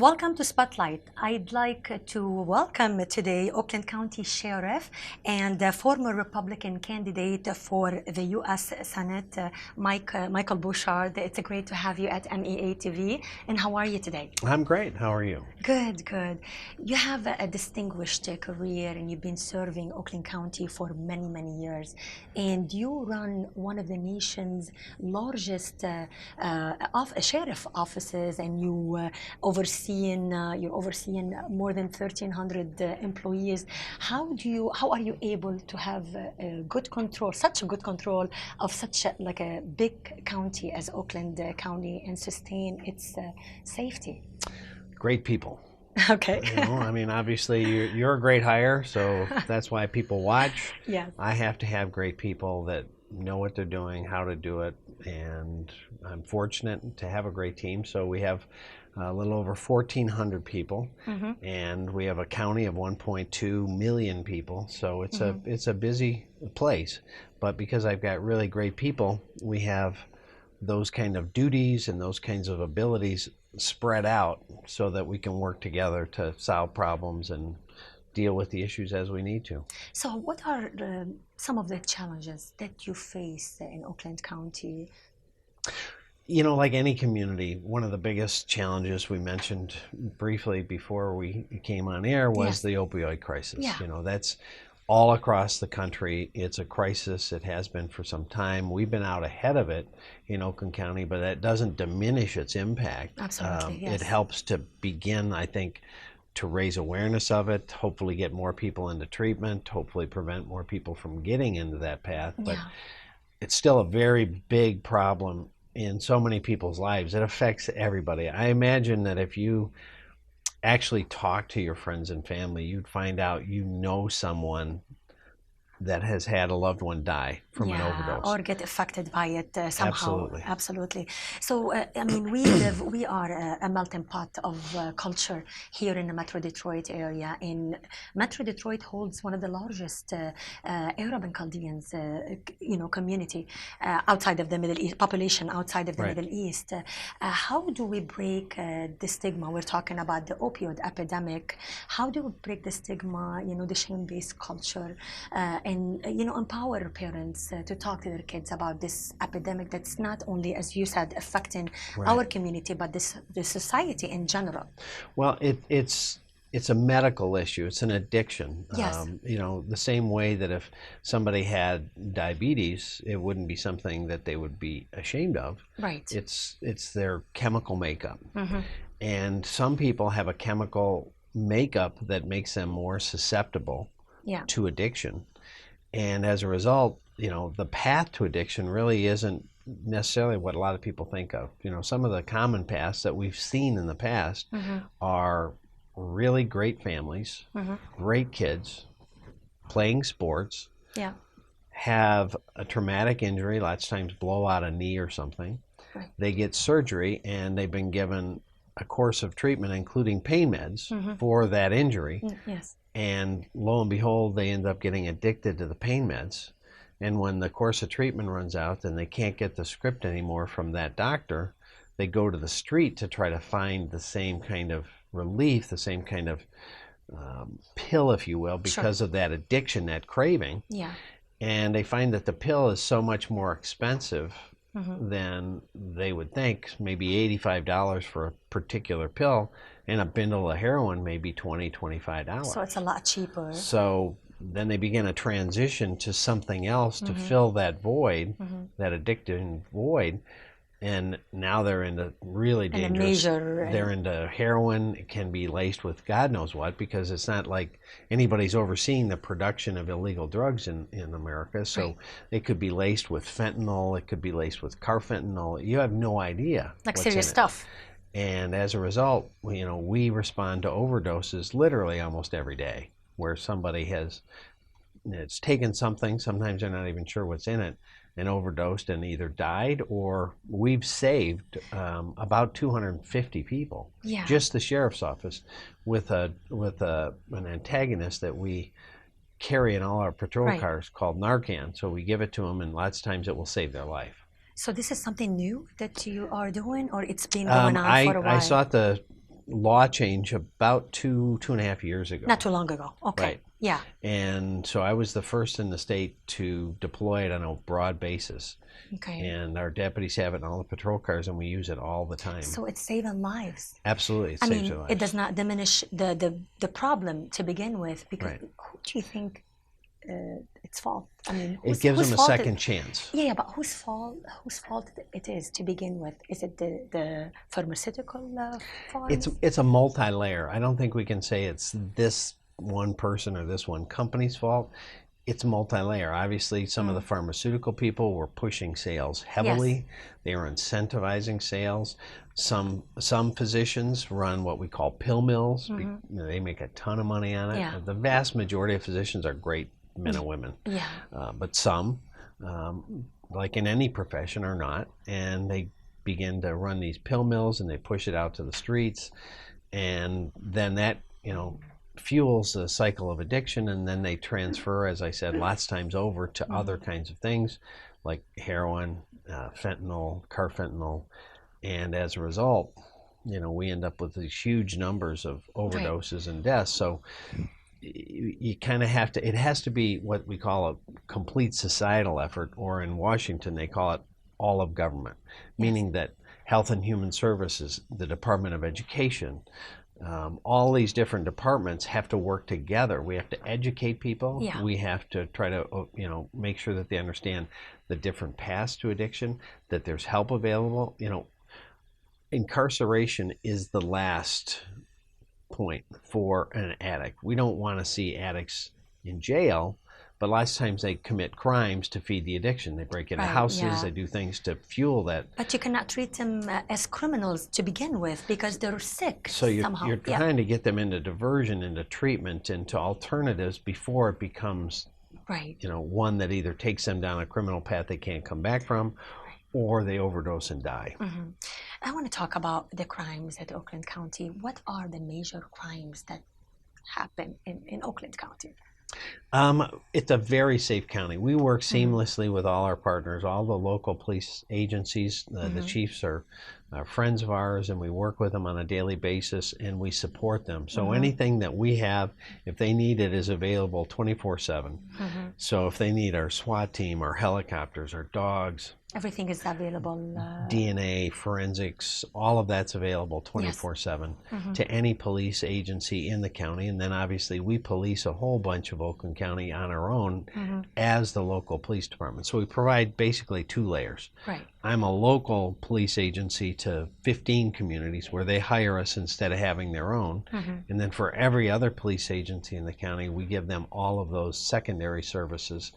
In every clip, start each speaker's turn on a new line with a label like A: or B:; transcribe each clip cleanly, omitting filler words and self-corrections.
A: Welcome to Spotlight. I'd like to welcome today Oakland County Sheriff and former Republican candidate for the U.S. Senate, Michael Bouchard. It's great to have you at MEA TV. And how are you today?
B: I'm great. How are you?
A: Good, good. You have a distinguished career and you've been serving Oakland County for many, many years. And you run one of the nation's largest sheriff offices, and you're overseeing more than 1,300 employees. How are you able to have such a good control of such a big county as Oakland County and sustain its safety?
B: Great people.
A: Okay.
B: Obviously you're a great hire, so that's why people watch.
A: Yeah.
B: I have to have great people that know what they're doing, how to do it, and I'm fortunate to have a great team. So we have a little over 1,400 people, and we have a county of 1.2 million people. So it's a busy place, but because I've got really great people, we have those kind of duties and those kinds of abilities spread out so that we can work together to solve problems and deal with the issues as we need to.
A: So what are some of the challenges that you face in Oakland County?
B: Like any community, one of the biggest challenges we mentioned briefly before we came on air was the opioid crisis.
A: Yeah.
B: That's all across the country. It's a crisis. It has been for some time. We've been out ahead of it in Oakland County, but that doesn't diminish its impact.
A: Absolutely, yes.
B: It helps to begin, I think, to raise awareness of it, hopefully get more people into treatment, hopefully prevent more people from getting into that path. But it's still a very big problem in so many people's lives. It affects everybody. I imagine that if you actually talk to your friends and family, you'd find out someone that has had a loved one die from an overdose.
A: Or get affected by it somehow.
B: Absolutely.
A: Absolutely. So, we are a melting pot of culture here in the Metro Detroit area. And Metro Detroit holds one of the largest Arab and Chaldeans, community outside of the Middle East, population outside of the Middle East. How do we break the stigma? We're talking about the opioid epidemic. How do we break the stigma, the shame-based culture, and empower parents to talk to their kids about this epidemic that's not only, as you said, affecting our community, but the society in general?
B: Well, it's a medical issue. It's an addiction.
A: Yes.
B: The same way that if somebody had diabetes, it wouldn't be something that they would be ashamed of.
A: Right.
B: It's their chemical makeup. And some people have a chemical makeup that makes them more susceptible to addiction. And as a result, the path to addiction really isn't necessarily what a lot of people think of. Some of the common paths that we've seen in the past are really great families, great kids, playing sports, have a traumatic injury, lots of times blow out a knee or something.
A: Right.
B: They get surgery and they've been given a course of treatment, including pain meds for that injury.
A: Yes.
B: And lo and behold, they end up getting addicted to the pain meds. And when the course of treatment runs out and they can't get the script anymore from that doctor, they go to the street to try to find the same kind of relief, the same kind of pill, if you will, because of that addiction, that craving.
A: Yeah.
B: And they find that the pill is so much more expensive than they would think, maybe $85 for a particular pill, and a bundle of heroin may be $20, $25.
A: So it's a lot cheaper.
B: So then they begin a transition to something else to fill that void, that addictive void. And now they're into really dangerous. They're into heroin. It can be laced with God knows what, because it's not like anybody's overseeing the production of illegal drugs in America. So it could be laced with fentanyl. It could be laced with carfentanil. You have no idea.
A: Like serious stuff.
B: And as a result, we respond to overdoses literally almost every day, where somebody it's taken something, sometimes they're not even sure what's in it, and overdosed and either died, or we've saved about 250 people.
A: Yeah.
B: Just the sheriff's office with an antagonist that we carry in all our patrol cars called Narcan. So we give it to them, and lots of times it will save their life.
A: So this is something new that you are doing, or it's been going on for a while?
B: I sought the law change about two and a half years ago.
A: Not too long ago. Okay.
B: Right.
A: Yeah.
B: And so I was the first in the state to deploy it on a broad basis.
A: Okay.
B: And our deputies have it in all the patrol cars, and we use it all the time.
A: So it's saving lives.
B: Absolutely, it saves your lives.
A: It does not diminish the problem to begin with, because
B: Right.
A: who do you think it's fault? I mean,
B: it gives them a second chance.
A: Yeah, but whose fault it is to begin with? Is it the pharmaceutical fault?
B: It's a multi-layer. I don't think we can say it's this one person or this one company's fault. It's multi-layer. Obviously, some of the pharmaceutical people were pushing sales heavily. Yes. They were incentivizing sales. Some physicians run what we call pill mills. They make a ton of money on it.
A: Yeah.
B: The vast majority of physicians are great men and women.
A: Yeah.
B: But some, like in any profession, are not. And they begin to run these pill mills, and they push it out to the streets. And then that, fuels the cycle of addiction, and then they transfer, as I said, lots of times over to other kinds of things like heroin, fentanyl, carfentanil, and as a result, we end up with these huge numbers of overdoses and deaths. So you kind of have to, it has to be what we call a complete societal effort, or in Washington they call it all of government, meaning that Health and Human Services, the Department of Education, all these different departments have to work together. We have to educate people.
A: Yeah.
B: We have to try to, make sure that they understand the different paths to addiction, that there's help available. Incarceration is the last point for an addict. We don't want to see addicts in jail, but lots of times they commit crimes to feed the addiction. They break into houses, they do things to fuel that.
A: But you cannot treat them as criminals to begin with, because they're sick somehow.
B: You're trying to get them into diversion, into treatment, into alternatives before it becomes one that either takes them down a criminal path they can't come back from, or they overdose and die.
A: I want to talk about the crimes at Oakland County. What are the major crimes that happen in Oakland County?
B: It's a very safe county. We work seamlessly with all our partners, all the local police agencies. The chiefs are friends of ours, and we work with them on a daily basis, and we support them. So anything that we have, if they need it, is available 24/7. So if they need our SWAT team, our helicopters, our dogs,
A: everything is available.
B: DNA, forensics, all of that's available 24/7 to any police agency in the county. And then obviously we police a whole bunch of Oakland County on our own as the local police department. So we provide basically two layers.
A: Right.
B: I'm a local police agency to 15 communities where they hire us instead of having their own. And then for every other police agency in the county, we give them all of those secondary services: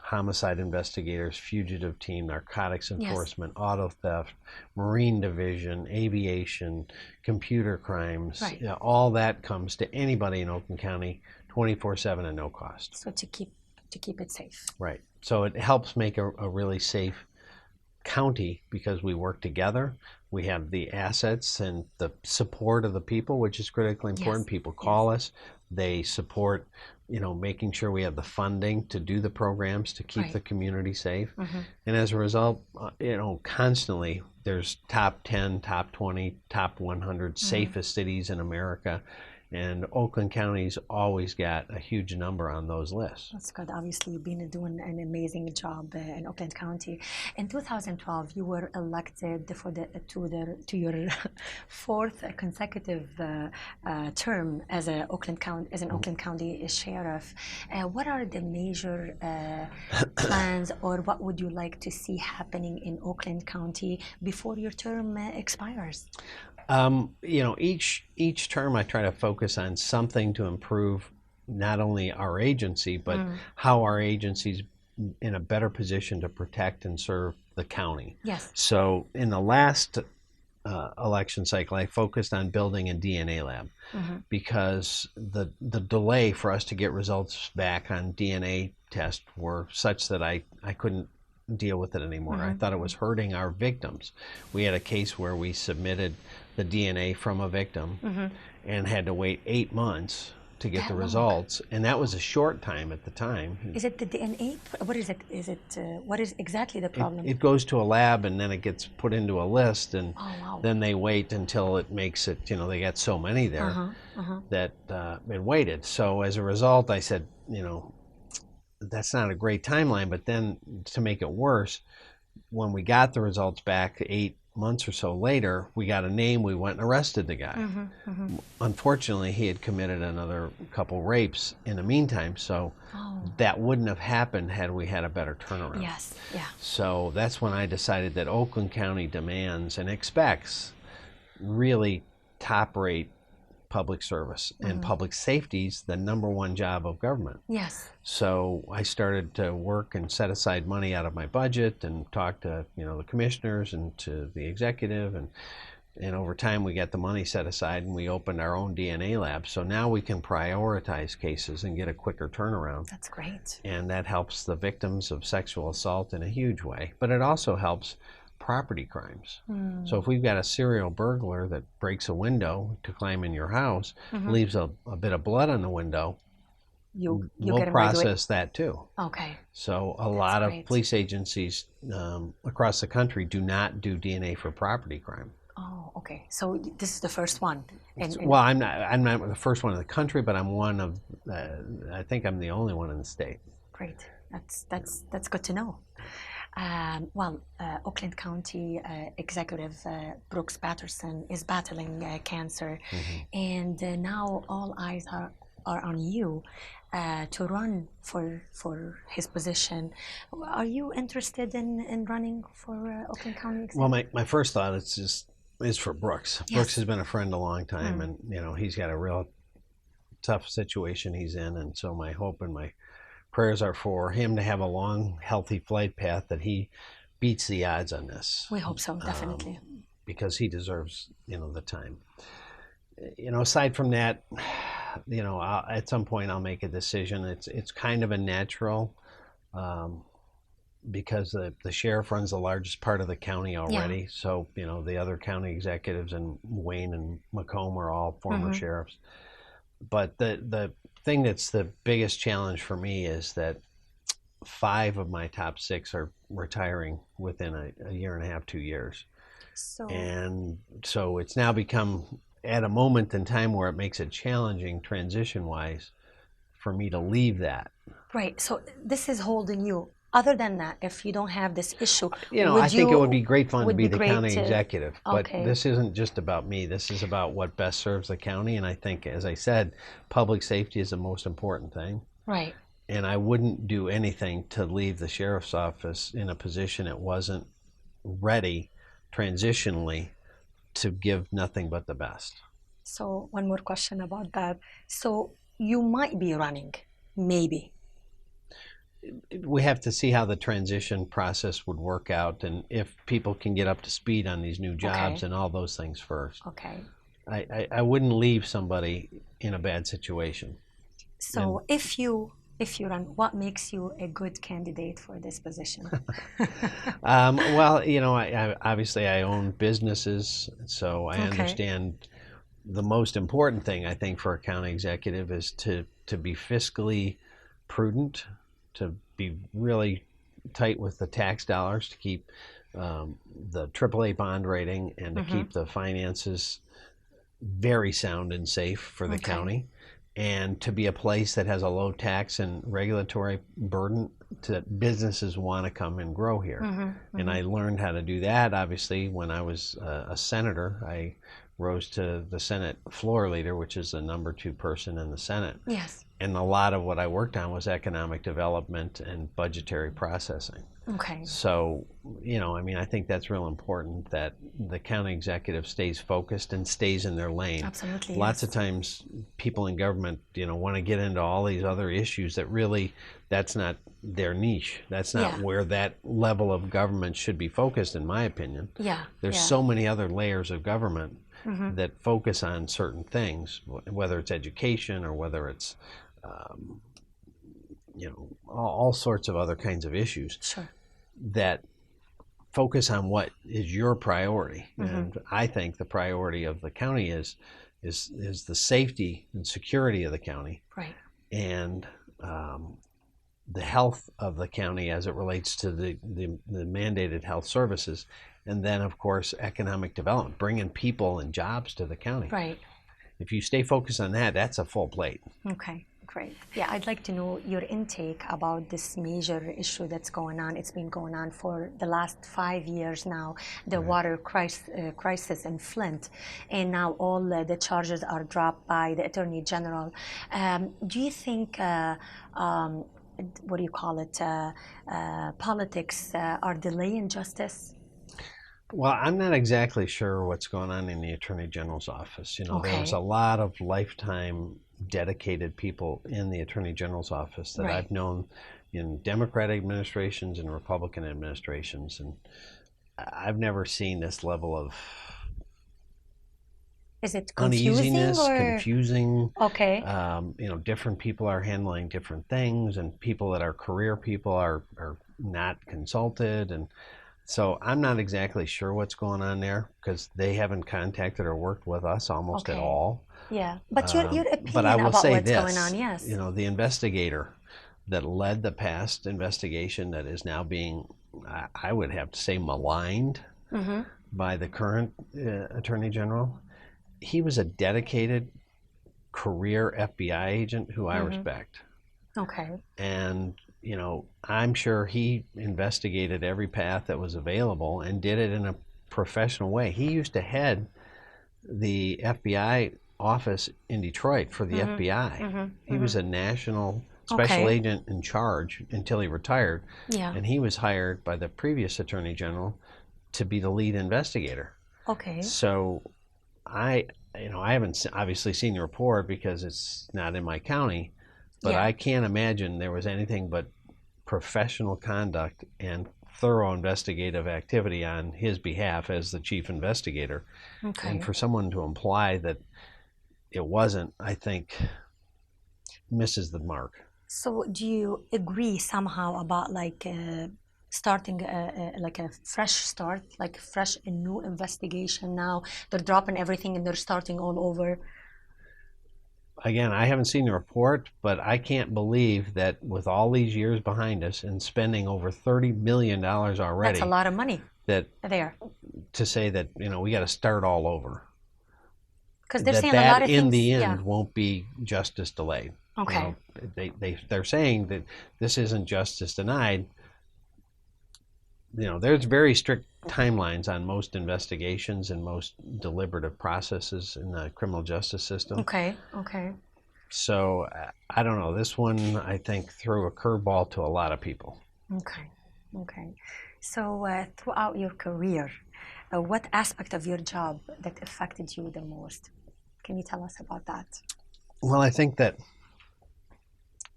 B: homicide investigators, fugitive team, narcotics enforcement, auto theft, marine division, aviation, computer crimes. All that comes to anybody in Oakland County 24/7 at no cost.
A: So to keep it safe.
B: Right. So it helps make a really safe county because we work together. We have the assets and the support of the people, which is critically important. People call us. They support, making sure we have the funding to do the programs to keep the community safe. And as a result, constantly there's top 10, top 20, top 100 safest cities in America. And Oakland County's always got a huge number on those lists.
A: That's good. Obviously, you've been doing an amazing job in Oakland County. In 2012, you were elected to your fourth consecutive term as an Oakland County sheriff. What are the major plans, or what would you like to see happening in Oakland County before your term expires?
B: Each term I try to focus on something to improve not only our agency, but how our agency's in a better position to protect and serve the county.
A: Yes.
B: So in the last election cycle, I focused on building a DNA lab because the delay for us to get results back on DNA tests were such that I couldn't deal with it anymore. I thought it was hurting our victims. We had a case where we submitted the DNA from a victim and had to wait 8 months to get
A: That
B: the
A: long?
B: results, and that was a short time at the time.
A: Is it the DNA? What is it? Is it what is exactly the problem?
B: It goes to a lab, and then it gets put into a list, and
A: Oh, wow.
B: then they wait until it makes it, you know, they got so many there that it waited. So as a result, I said, you know, that's not a great timeline. But then to make it worse, when we got the results back 8 months or so later, we got a name, we went and arrested the guy. Unfortunately, he had committed another couple rapes in the meantime, so that wouldn't have happened had we had a better turnaround.
A: Yes, yeah.
B: So that's when I decided that Oakland County demands and expects really top-rate public service, and public safety's the #1 job of government.
A: Yes.
B: So I started to work and set aside money out of my budget and talk to, you know, the commissioners and to the executive, and over time we got the money set aside and we opened our own DNA lab. So now we can prioritize cases and get a quicker turnaround.
A: That's great.
B: And that helps the victims of sexual assault in a huge way. But it also helps property crimes. So if we've got a serial burglar that breaks a window to climb in your house, leaves a bit of blood on the window, we'll process that too.
A: Okay.
B: So a lot of police agencies across the country do not do DNA for property crime.
A: Oh, okay. So this is the first one.
B: Well, I'm not the first one in the country, but I'm one of. I think I'm the only one in the state.
A: Great. That's good to know. Oakland County Executive Brooks Patterson is battling cancer, and now all eyes are on you to run for his position. Are you interested in running for Oakland County Executive?
B: Well, my first thought is for Brooks. Yes. Brooks has been a friend a long time, and you know he's got a real tough situation he's in, and so my hope and my prayers are for him to have a long, healthy flight path, that he beats the odds on this.
A: We hope so, definitely.
B: Because he deserves, you know, the time. You know, aside from that, you know, at some point I'll make a decision. It's kind of a natural, because the sheriff runs the largest part of the county already. Yeah. So, you know, the other county executives in Wayne and Macomb are all former sheriffs. But the thing that's the biggest challenge for me is that 5 of my top 6 are retiring within a year and a half, 2 years. And so it's now become at a moment in time where it makes it challenging transition-wise for me to leave that.
A: Right. So this is holding you. Other than that, if you don't have this issue,
B: you know, I think it would be great fun to be the county executive. But this isn't just about me. This is about what best serves the county. And I think, as I said, public safety is the most important thing.
A: Right.
B: And I wouldn't do anything to leave the sheriff's office in a position it wasn't ready transitionally to give nothing but the best.
A: So one more question about that. So you might be running, maybe.
B: We have to see how the transition process would work out, and if people can get up to speed on these new jobs and all those things first.
A: Okay.
B: I wouldn't leave somebody in a bad situation.
A: So if you run, what makes you a good candidate for this position?
B: Well, you know, I obviously I own businesses, so I understand the most important thing I think for a county executive is to be fiscally prudent, to be really tight with the tax dollars, to keep the AAA bond rating, and to keep the finances very sound and safe for the county, and to be a place that has a low tax and regulatory burden that businesses want to come and grow here. And I learned how to do that, obviously, when I was a senator. I rose to the Senate floor leader, which is the #2 person in the Senate.
A: Yes.
B: And a lot of what I worked on was economic development and budgetary processing.
A: Okay.
B: So, you know, I mean, I think that's real important that the county executive stays focused and stays in their lane.
A: Absolutely.
B: Lots of times people in government, you know, want to get into all these other issues that really, that's not their niche. That's not where that level of government should be focused, in my opinion.
A: Yeah.
B: There's so many other layers of government that focus on certain things, whether it's education or whether it's, you know, all sorts of other kinds of issues that focus on what is your priority. And I think the priority of the county is is the safety and security of the county,
A: right,
B: and the health of the county as it relates to the mandated health services, and then of course economic development, bringing people and jobs to the county.
A: right.
B: If you stay focused on that, that's a full plate.
A: Okay, great. Yeah, I'd like to know your intake about this major issue that's going on. It's been going on for the last 5 years now, the water crisis in Flint, and now all the charges are dropped by the Attorney General. Do you think, what do you call it, politics are delaying justice?
B: Well, I'm not exactly sure what's going on in the Attorney General's office. You know, there was a lot of lifetime dedicated people in the Attorney General's office that I've known in Democratic administrations and Republican administrations, and I've never seen this level of uneasiness, confusing.
A: Okay.
B: You know, different people are handling different things, and people that are career people are not consulted, and so I'm not exactly sure what's going on there because they haven't contacted or worked with us almost at all.
A: Yeah, but your opinion
B: but I will
A: about
B: say
A: what's
B: this,
A: going on, yes.
B: You know, the investigator that led the past investigation that is now being, I would have to say, maligned by the current Attorney General, he was a dedicated career FBI agent who I respect.
A: Okay.
B: And you know, I'm sure he investigated every path that was available and did it in a professional way. He used to head the FBI office in Detroit for the FBI. He was a national special agent in charge until he retired. Yeah. And he was hired by the previous Attorney General to be the lead investigator.
A: Okay.
B: So I haven't obviously seen the report because it's not in my county, but I can't imagine there was anything but professional conduct and thorough investigative activity on his behalf as the chief investigator. Okay. And for someone to imply that it wasn't, I think, misses the mark.
A: So do you agree somehow about like starting like a fresh start, like fresh and new investigation now? They're dropping everything and they're starting all over.
B: Again, I haven't seen the report, but I can't believe that with all these years behind us and spending over $30 million already.
A: That's a lot of money.
B: That
A: there.
B: To say that, you know, we got to start all over.
A: Because they're saying a lot of things.
B: In the end won't be justice delayed.
A: Okay.
B: You know, they're saying that this isn't justice denied. You know, there's very strict timelines on most investigations and most deliberative processes in the criminal justice system.
A: Okay, okay.
B: So I don't know. This one, I think, threw a curveball to a lot of people.
A: Okay, okay. So throughout your career, what aspect of your job that affected you the most? Can you tell us about that?
B: Well, I think that,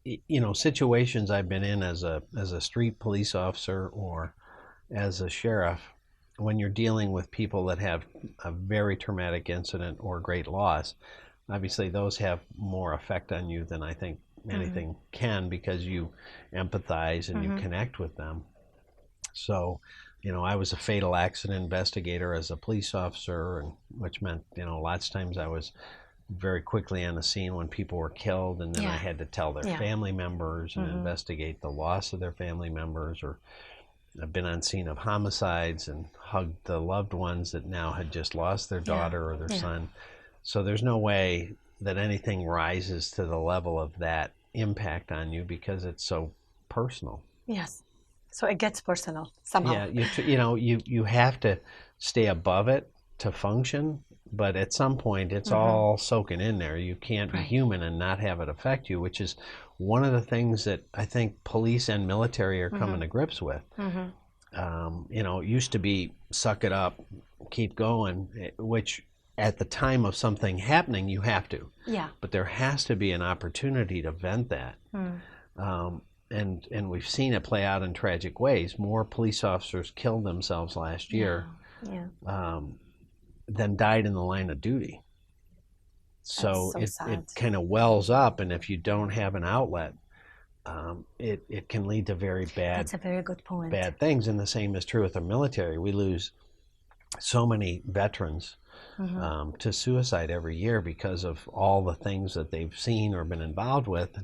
B: you know, situations I've been in as a street police officer or as a sheriff, when you're dealing with people that have a very traumatic incident or great loss, obviously those have more effect on you than I think anything can, because you empathize and you connect with them. So, you know, I was a fatal accident investigator as a police officer, and which meant, you know, lots of times I was very quickly on the scene when people were killed, and then I had to tell their family members and investigate the loss of their family members. Or I've been on scene of homicides and hugged the loved ones that now had just lost their daughter or their son. So there's no way that anything rises to the level of that impact on you because it's so personal.
A: Yes. So it gets personal somehow.
B: Yeah, you have to stay above it to function, but at some point it's all soaking in there. You can't be human and not have it affect you, which is one of the things that I think police and military are coming to grips with. You know, it used to be suck it up, keep going, which at the time of something happening, you have to.
A: Yeah.
B: But there has to be an opportunity to vent that. And we've seen it play out in tragic ways. More police officers killed themselves last year than died in the line of duty. So it kind of wells up, and if you don't have an outlet, it can lead to very bad.
A: That's a very good point.
B: Bad things, and the same is true with the military. We lose so many veterans to suicide every year because of all the things that they've seen or been involved with.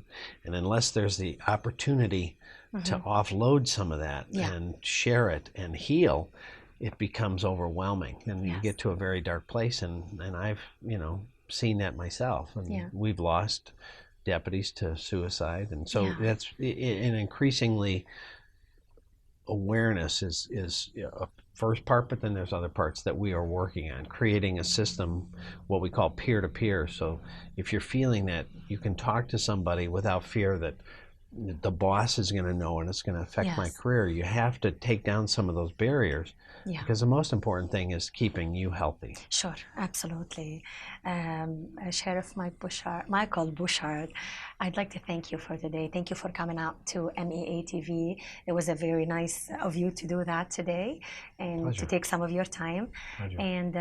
B: And unless there's the opportunity to offload some of that and share it and heal, it becomes overwhelming, and you get to a very dark place. And I've, seen that myself. And we've lost deputies to suicide. And so that's an increasingly awareness is a first part, but then there's other parts that we are working on, creating a system, what we call peer-to-peer. So if you're feeling that, you can talk to somebody without fear that the boss is going to know and it's going to affect my career. You have to take down some of those barriers, because the most important thing is keeping you healthy.
A: Sure, absolutely. Sheriff Michael Bouchard, I'd like to thank you for today. Thank you for coming out to MEA TV. It was a very nice of you to do that today and
B: Pleasure.
A: to take some of your time.
B: Pleasure.
A: And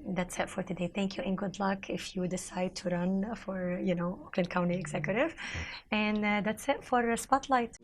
A: that's it for today. Thank you and good luck if you decide to run for, Oakland County Executive. And that's it for Spotlight.